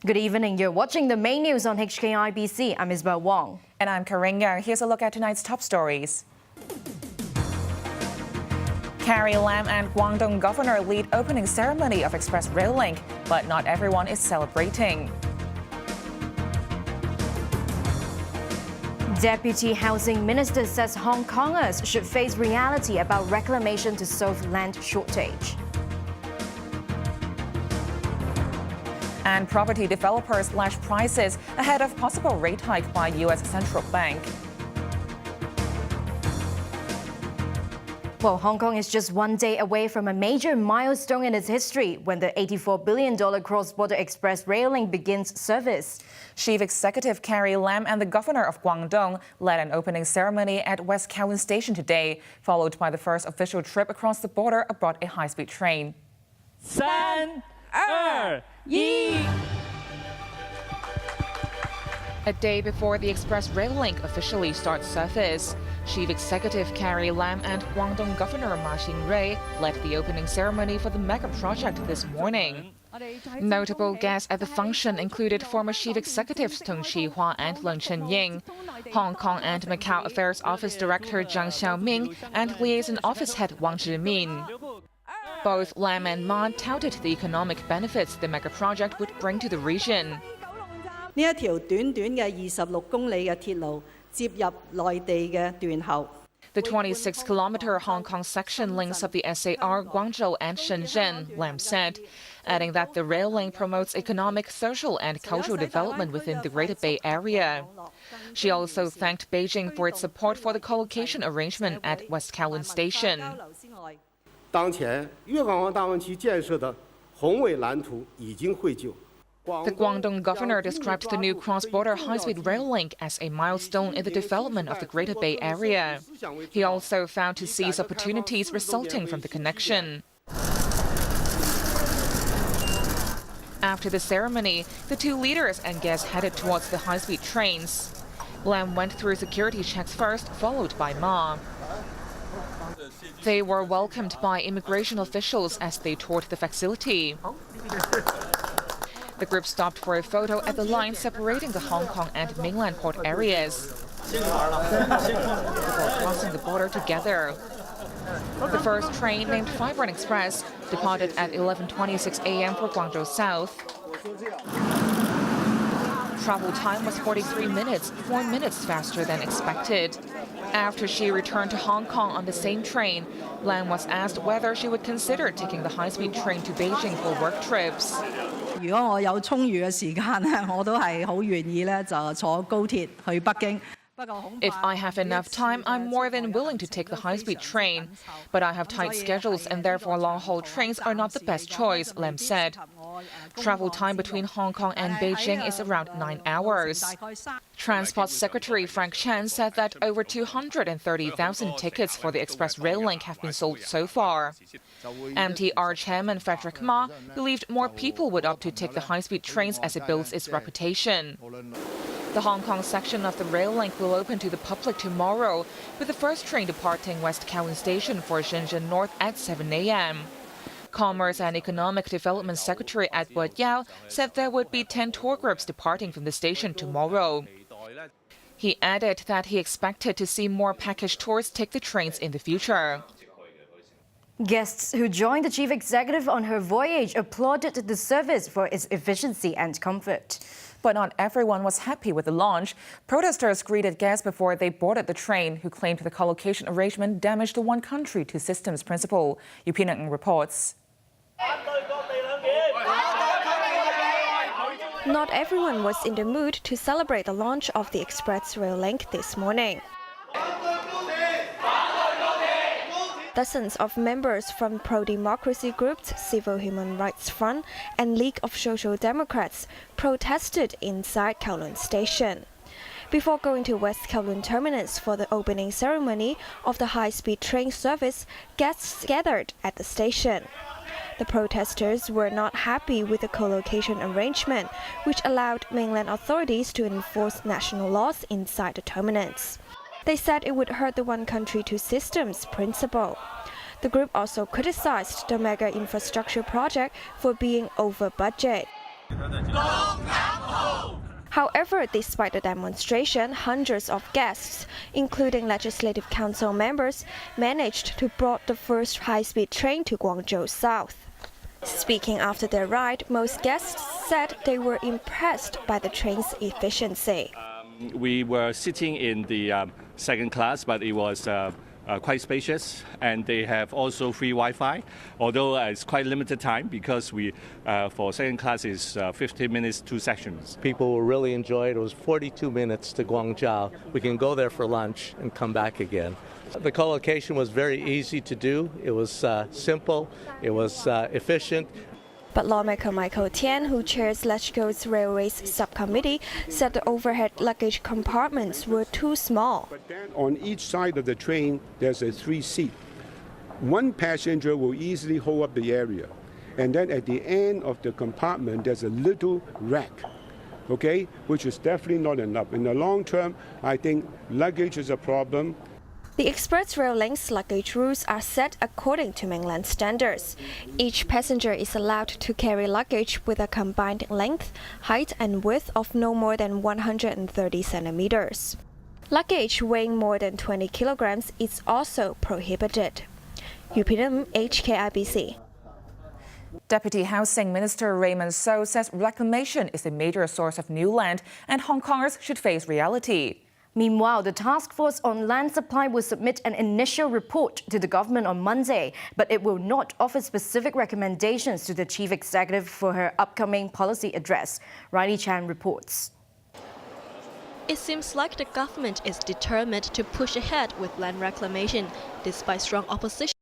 Good evening. You're watching the main news on HKIBC. I'm Isabel Wong. And I'm Carain. Here's a look at tonight's top stories. Carrie Lam and Guangdong governor lead opening ceremony of Express Rail Link, but not everyone is celebrating. Deputy Housing Minister says Hong Kongers should face reality about reclamation to solve land shortage. And property developers slash prices ahead of possible rate hike by U.S. Central Bank. Well, Hong Kong is just one day away from a major milestone in its history when the $84 billion cross-border express rail link begins service. Chief Executive Carrie Lam and the Governor of Guangdong led an opening ceremony at West Kowloon Station today, followed by the first official trip across the border aboard a high-speed train. 3、2、1。 A day before the express rail link officially starts service, Chief Executive Carrie Lam and Guangdong Governor Ma Xin-rui led the opening ceremony for the mega project this morning. Notable guests at the function included former Chief Executives Tung Chee-hwa and Leung Chun-ying, Hong Kong and Macau Affairs Office Director Zhang Xiaoming, and Liaison Office Head Wang Zhimin. Both Lam and Ma touted the economic benefits the mega project would bring to the region. 呢一條短短嘅26公里嘅鐵路接入內地嘅段後。 The 26-kilometer Hong Kong section links up the SAR, Guangzhou and Shenzhen, Lam said, adding that the rail link promotes economic, social and cultural development within the Greater Bay Area. She also thanked Beijing for its support for the co-location arrangement at West Kowloon Station. 当前粤港澳大湾区建设的宏伟蓝图已经绘就。 The Guangdong governor described the new cross-border high-speed rail link as a milestone in the development of the Greater Bay Area. He also vowed to seize opportunities resulting from the connection. After the ceremony, the two leaders and guests headed towards the high-speed trains. Lam went through security checks first, followed by Ma. They were welcomed by immigration officials as they toured the facility. The group stopped for a photo at the line separating the Hong Kong and mainland port areas, before crossing the border together. The first train, named Vibrant Express, departed at 11:26 a.m. for Guangzhou South. Travel time was 43 minutes, 4 minutes faster than expected. After she returned to Hong Kong on the same train, Lam was asked whether she would consider taking the high-speed train to Beijing for work trips. 如果我有充裕嘅時間咧，我都係好願意咧就坐高鐵去北京。 If I have enough time, I'm more than willing to take the high-speed train. But I have tight schedules and therefore long-haul trains are not the best choice, Lam said. Travel time between Hong Kong and Beijing is around 9 hours. Transport Secretary Frank Chan said that over 230,000 tickets for the express rail link have been sold so far. MTR Chairman Frederick Ma believed more people would opt to take the high-speed trains as it builds its reputation. The Hong Kong section of the rail link will open to the public tomorrow, with the first train departing West Kowloon Station for Shenzhen North at 7 a.m. Commerce and Economic Development Secretary Edward Yao said there would be 10 tour groups departing from the station tomorrow. He added that he expected to see more package tours take the trains in the future. Guests who joined the chief executive on her voyage applauded the service for its efficiency and comfort. But not everyone was happy with the launch. Protesters greeted guests before they boarded the train, who claimed the co-location arrangement damaged the one country, two systems principle. Yu Pin reports. Not everyone was in the mood to celebrate the launch of the express rail link this morning. Dozens of members from pro-democracy groups, Civil Human Rights Front and League of Social Democrats protested inside Kowloon Station. Before going to West Kowloon Terminus for the opening ceremony of the high-speed train service, guests gathered at the station. The protesters were not happy with the co-location arrangement, which allowed mainland authorities to enforce national laws inside the terminus. They said it would hurt the one country, two systems principle. The group also criticized the mega infrastructure project for being over budget. However, despite the demonstration, hundreds of guests, including Legislative Council members, managed to board the first high-speed train to Guangzhou South. Speaking after their ride, most guests said they were impressed by the train's efficiency. We were sitting in the second class, but it was quite spacious, and they have also free Wi-Fi, although it's quite limited time because for second class is 15 minutes, 2 sections. People will really enjoy it. It was 42 minutes to Guangzhou. We can go there for lunch and come back again. The co-location was very easy to do. It was simple. It was efficient. But lawmaker Michael Tian, who chairs Legislative Railways Subcommittee, said the overhead luggage compartments were too small. But then on each side of the train, there's a 3-seat. One passenger will easily hold up the area. And then at the end of the compartment, there's a little rack, okay, which is definitely not enough. In the long term, I think luggage is a problem. The express rail link's luggage rules are set according to mainland standards. Each passenger is allowed to carry luggage with a combined length, height and width of no more than 130 centimeters. Luggage weighing more than 20 kilograms is also prohibited. Yu Pin, HKIBC. Deputy Housing Minister Raymond So says reclamation is a major source of new land and Hong Kongers should face reality. Meanwhile, the Task Force on Land Supply will submit an initial report to the government on Monday, but it will not offer specific recommendations to the Chief Executive for her upcoming policy address. Riley Chan reports. It seems like the government is determined to push ahead with land reclamation, despite strong opposition